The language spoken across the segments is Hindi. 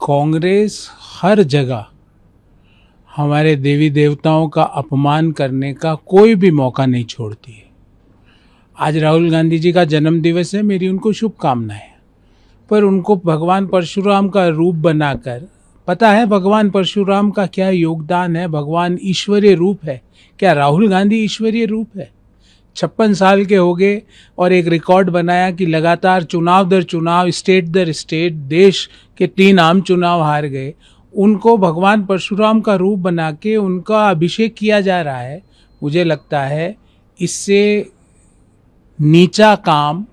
कांग्रेस हर जगह हमारे देवी देवताओं का अपमान करने का कोई भी मौका नहीं छोड़ती है। आज राहुल गांधी जी का जन्म दिवस है, मेरी उनको शुभकामनाएं। पर उनको भगवान परशुराम का रूप बनाकर, पता है भगवान परशुराम का क्या योगदान है? भगवान ईश्वरीय रूप है। क्या राहुल गांधी ईश्वरीय रूप है? 56 साल के हो गए और एक रिकॉर्ड बनाया कि लगातार चुनाव दर चुनाव, स्टेट दर स्टेट, देश के 3 आम चुनाव हार गए। उनको भगवान परशुराम का रूप बना के उनका अभिषेक किया जा रहा है। मुझे लगता है इससे नीचा काम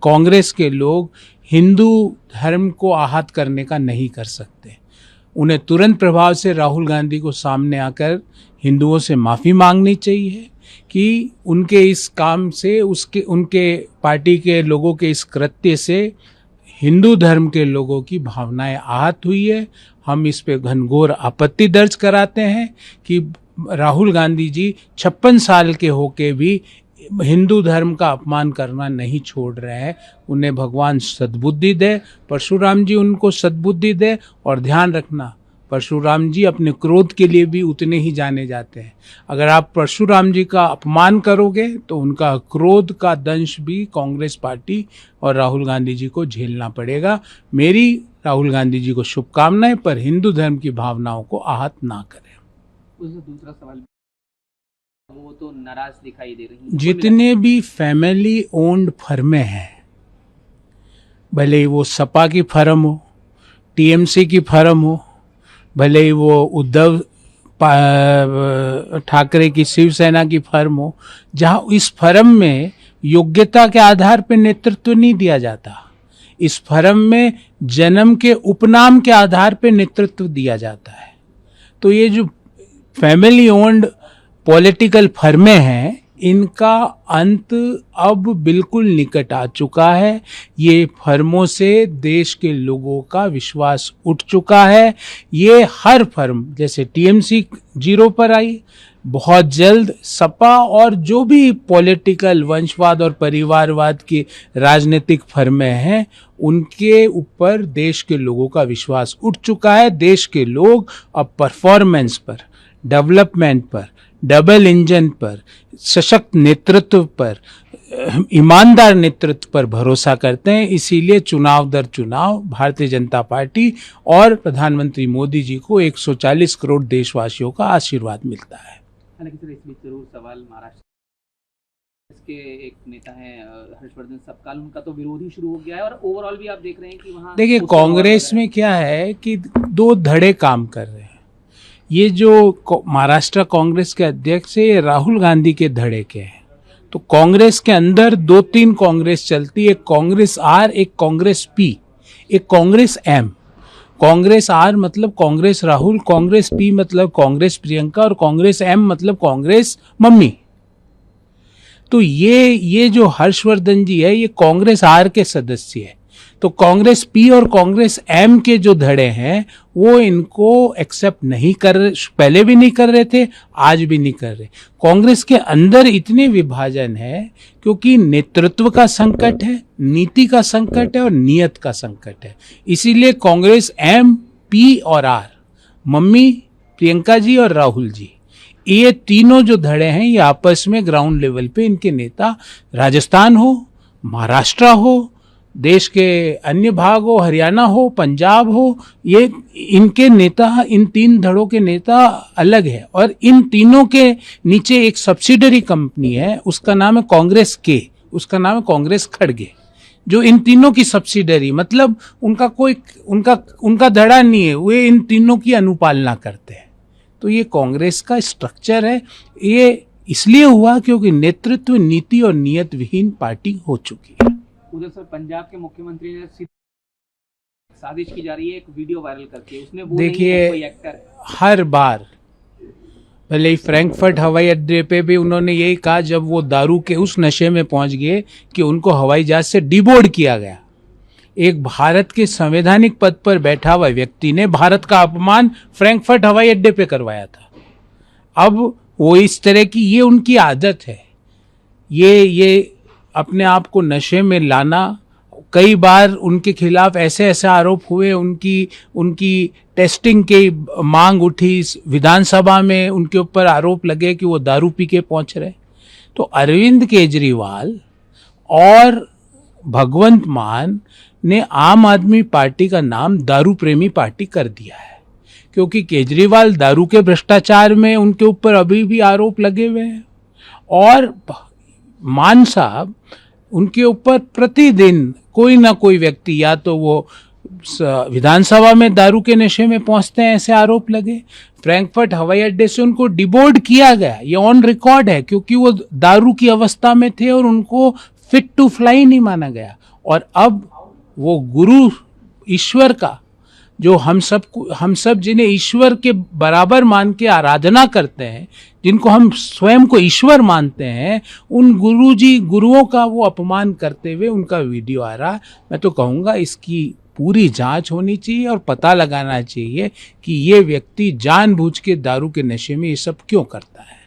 कांग्रेस के लोग हिंदू धर्म को आहत करने का नहीं कर सकते। उन्हें तुरंत प्रभाव से राहुल गांधी को सामने आकर हिंदुओं से माफ़ी मांगनी चाहिए कि उनके इस काम से, उनके पार्टी के लोगों के इस कृत्य से हिंदू धर्म के लोगों की भावनाएं आहत हुई है। हम इस पे घनघोर आपत्ति दर्ज कराते हैं कि राहुल गांधी जी 56 साल के होके भी हिंदू धर्म का अपमान करना नहीं छोड़ रहे हैं। उन्हें भगवान सद्बुद्धि दे, परशुराम जी उनको सद्बुद्धि दे। और ध्यान रखना, परशुराम जी अपने क्रोध के लिए भी उतने ही जाने जाते हैं। अगर आप परशुराम जी का अपमान करोगे तो उनका क्रोध का दंश भी कांग्रेस पार्टी और राहुल गांधी जी को झेलना पड़ेगा। मेरी राहुल गांधी जी को शुभकामनाएं, पर हिंदू धर्म की भावनाओं को आहत ना करें। दूसरा सवाल, वो तो नाराज दिखाई दे रही हैं। जितने भी फैमिली ओन्ड फर्में हैं, भले ही वो सपा की फर्म हो, टीएमसी की फर्म हो, भले ही वो उद्धव ठाकरे की शिवसेना की फर्म हो, जहां इस फर्म में योग्यता के आधार पर नेतृत्व नहीं दिया जाता। इस फर्म में जन्म के उपनाम के आधार पर नेतृत्व दिया जाता है। तो ये जो फैमिली ओन्ड पॉलिटिकल फर्में हैं, इनका अंत अब बिल्कुल निकट आ चुका है। ये फर्मों से देश के लोगों का विश्वास उठ चुका है। ये हर फर्म, जैसे टीएमसी 0 पर आई, बहुत जल्द सपा और जो भी पॉलिटिकल वंशवाद और परिवारवाद की राजनीतिक फर्में हैं, उनके ऊपर देश के लोगों का विश्वास उठ चुका है। देश के लोग अब परफॉर्मेंस पर, डेवलपमेंट पर, डबल इंजन पर, सशक्त नेतृत्व पर, ईमानदार नेतृत्व पर भरोसा करते हैं। इसीलिए चुनाव दर चुनाव भारतीय जनता पार्टी और प्रधानमंत्री मोदी जी को 140 करोड़ देशवासियों का आशीर्वाद मिलता है। हालांकि सर, इस बीच जरूर सवाल, महाराष्ट्र के एक नेता हैं हर्षवर्धन सपकाल, उनका तो विरोध ही शुरू हो गया है और ओवरऑल भी आप देख रहे हैं कि वहाँ देखिए, कांग्रेस में क्या है कि 2 धड़े काम कर रहे हैं। ये जो महाराष्ट्र कांग्रेस के अध्यक्ष है, ये राहुल गांधी के धड़े के हैं। तो कांग्रेस के अंदर 2-3 कांग्रेस चलती है, एक कांग्रेस आर, एक कांग्रेस पी, एक कांग्रेस एम। कांग्रेस आर मतलब कांग्रेस राहुल, कांग्रेस पी मतलब कांग्रेस प्रियंका, और कांग्रेस एम मतलब कांग्रेस मम्मी। तो ये जो हर्षवर्धन जी है, ये कांग्रेस आर के सदस्य है। तो कांग्रेस पी और कांग्रेस एम के जो धड़े हैं, वो इनको एक्सेप्ट नहीं कर रहे, पहले भी नहीं कर रहे थे, आज भी नहीं कर रहे। कांग्रेस के अंदर इतने विभाजन है क्योंकि नेतृत्व का संकट है, नीति का संकट है और नियत का संकट है। इसीलिए कांग्रेस एम, पी और आर, मम्मी, प्रियंका जी और राहुल जी, ये तीनों जो धड़े हैं, ये आपस में ग्राउंड लेवल पे इनके नेता, राजस्थान हो, महाराष्ट्र हो, देश के अन्य भाग हो, हरियाणा हो, पंजाब हो, ये इनके नेता, इन 3 धड़ों के नेता अलग है। और इन तीनों के नीचे एक सब्सिडरी कंपनी है, उसका नाम है कांग्रेस के, उसका नाम है कांग्रेस खड़गे, जो इन तीनों की सब्सिडरी, मतलब उनका कोई उनका धड़ा नहीं है, वे इन तीनों की अनुपालना करते हैं। तो ये कांग्रेस का स्ट्रक्चर है। ये इसलिए हुआ क्योंकि नेतृत्व, नीति और नियत विहीन पार्टी हो चुकी है। उधर सर, पंजाब के मुख्यमंत्री ने साजिश की जा रही है एक वीडियो वायरल करके, उसमें वो देखिए, कोई एक्टर हर बार, भले ही फ्रैंकफर्ट हवाई अड्डे पे भी उन्होंने यही कहा, जब वो दारू के उस नशे में पहुंच गए कि उनको हवाई जहाज से डिबोर्ड किया गया। एक भारत के संवैधानिक पद पर बैठा हुआ व्यक्ति ने भारत का अपमान फ्रैंकफर्ट हवाई अड्डे पे करवाया था। अब वो इस तरह की, ये उनकी आदत है, ये अपने आप को नशे में लाना, कई बार उनके खिलाफ ऐसे ऐसे आरोप हुए, उनकी टेस्टिंग की मांग उठी, विधानसभा में उनके ऊपर आरोप लगे कि वो दारू पी के पहुंच रहे। तो अरविंद केजरीवाल और भगवंत मान ने आम आदमी पार्टी का नाम दारू प्रेमी पार्टी कर दिया है, क्योंकि केजरीवाल दारू के भ्रष्टाचार में उनके ऊपर अभी भी आरोप लगे हुए हैं, और मान साहब उनके ऊपर प्रतिदिन कोई ना कोई व्यक्ति, या तो वो विधानसभा में दारू के नशे में पहुंचते हैं, ऐसे आरोप लगे। फ्रैंकफर्ट हवाई अड्डे से उनको डिबोर्ड किया गया, ये ऑन रिकॉर्ड है, क्योंकि वो दारू की अवस्था में थे और उनको फिट टू फ्लाई नहीं माना गया। और अब वो गुरु ईश्वर का, जो हम सब जिन्हें ईश्वर के बराबर मान के आराधना करते हैं, जिनको हम स्वयं को ईश्वर मानते हैं, उन गुरुओं का वो अपमान करते हुए उनका वीडियो आ रहा है। मैं तो कहूँगा इसकी पूरी जांच होनी चाहिए और पता लगाना चाहिए कि ये व्यक्ति जानबूझ के दारू के नशे में ये सब क्यों करता है।